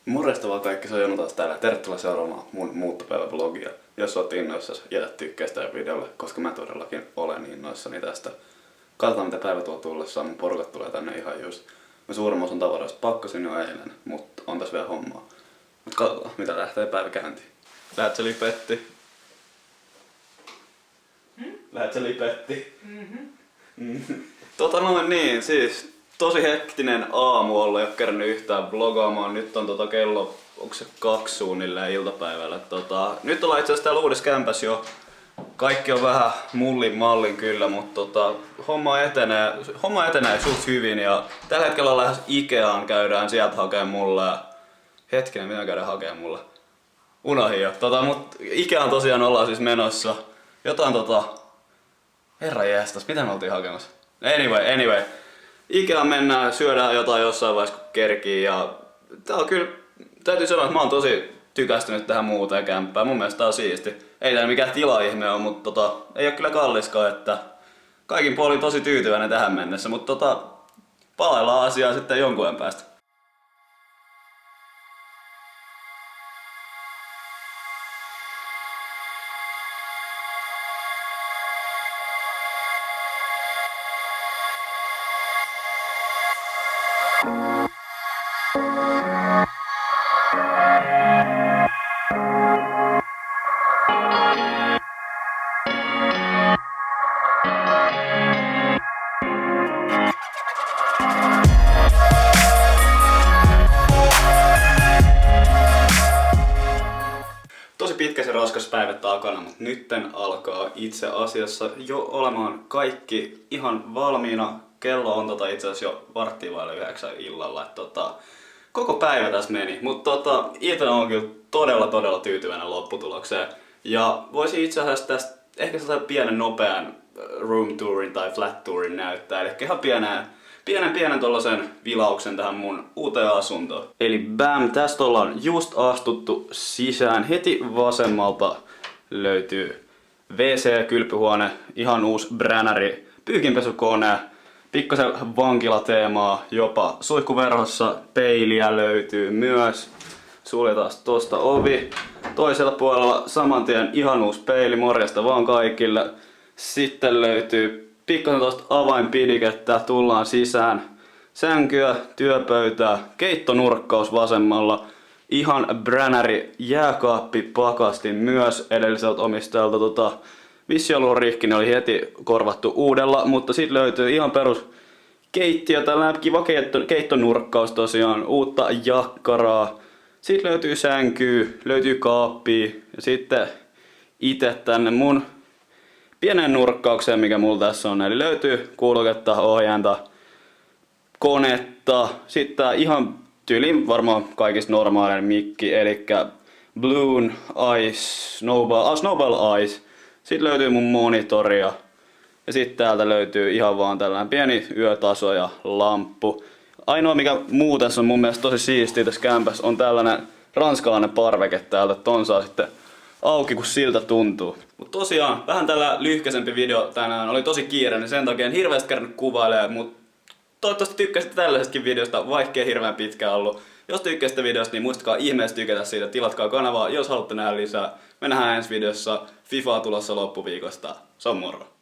Morjesta vaan kaikki, se on Jonu taas täällä. Tervetuloa seuraamaan mun muuttopäivävlogia. Jos oot innoissasi, jätä tykkäys tälle videolle, koska mä todellakin olen innoissani tästä. Katsotaan mitä päivä tuo tullessaan, mun porukat tulee tänne ihan just. Mä suurimman osan tavaroista pakkasin jo eilen, mutta on tässä vielä hommaa. Mut katsotaan mitä lähtee päivä käyntiin. Lähet sä lipetti? Lähet sä lipetti? Niin, siis tosi hektinen aamu ollut, ei oo kerännyt yhtään vlogaamaan. Nyt on kello, onko se 2 suunnilleen iltapäivällä. Nyt ollaan itse asiassa täällä uudessa kämpässä jo. Kaikki on vähän mullin mallin kyllä, mutta homma etenee suht hyvin ja tällä hetkellä ollaan lähes Ikeaan, käydään sieltä hakemaan mulle. Hetkinen, mitä käydään hakemaan mulle? Unohin jo. Mut Ikeaan tosiaan ollaan siis menossa. Jotain herra jestas, mitä me oltiin hakemassa? Anyway. Ikeaan mennään, syödään jotain jossain vaiheessa kun kerkii ja tää on kyllä, täytyy sanoa, että mä oon tosi tykästynyt tähän muuteen kämppään. Mun mielestä tää on siisti. Ei tää mikään tilaihme ole, mutta ei oo kyllä kalliskaan, että kaikin puolin tosi tyytyväinen tähän mennessä, mutta palaillaan asiaan sitten jonkun ajan päästä. Tosi pitkä se raskas päivä takana, mutta nytten alkaa itse asiassa jo olemaan kaikki ihan valmiina. Kello on itse asiassa jo 8:15 illalla. Koko päivä tässä meni, mutta itse on kyllä todella tyytyväinen lopputulokseen. Ja voisin itse asiassa tästä ehkä sellaisen pienen nopean room tourin tai flat tourin näyttää. Eli ihan pienen tollasen vilauksen tähän mun uuteen asuntoon. Eli bam, tästä ollaan just astuttu sisään. Heti vasemmalta löytyy WC-kylpyhuone, ihan uusi bränäri, pyykinpesukone, pikkasen vankilateemaa, jopa suihkuverhossa peiliä löytyy myös. Suljetaan tosta ovi. Toisella puolella samantien ihan uusi peili, morjesta vaan kaikille. Sitten löytyy pikkasen tosta avainpidikettä, tullaan sisään. Sänkyä, työpöytää, keittonurkkaus vasemmalla. Ihan bränäri, jääkaappi, pakastin myös edelliseltä omistajalta. Vissi ollut rikki, ne oli heti korvattu uudella, mutta sitten löytyy ihan perus keittiö, tällainen kiva keittonurkkaus tosiaan, uutta jakkaraa. Sitten löytyy sänkyä, löytyy kaappia ja sitten itse tänne mun pienen nurkkaukseen, mikä mulla tässä on. Eli löytyy kuuloketta, ohjainta, konetta. Sitten tää ihan tyyliin varmaan kaikista normaalinen mikki, eli Blue Eyes, Snowball Eyes. Sitten löytyy mun monitoria. Ja sitten täältä löytyy ihan vaan tällainen pieni yötaso ja lamppu. Ainoa mikä muu tässä on mun mielestä tosi siistiä tässä kämpässä on tällainen ranskalainen parveke täältä. Ton saa sitten auki kun siltä tuntuu. Mut tosiaan, vähän tällä lyhkäisempi video tänään. Oli tosi kiire, niin sen takia en hirveästi kerännyt kuvailemaan, mutta toivottavasti tykkäsitte tällaisestakin videosta, vaikkei hirveän pitkä ollut. Jos tykkäsitte videosta, niin muistakaa ihmeessä tykätä siitä, tilatkaa kanavaa, jos haluatte nähdä lisää. Me nähdään ensi videossa, FIFA tulossa loppuviikosta. Se on moro!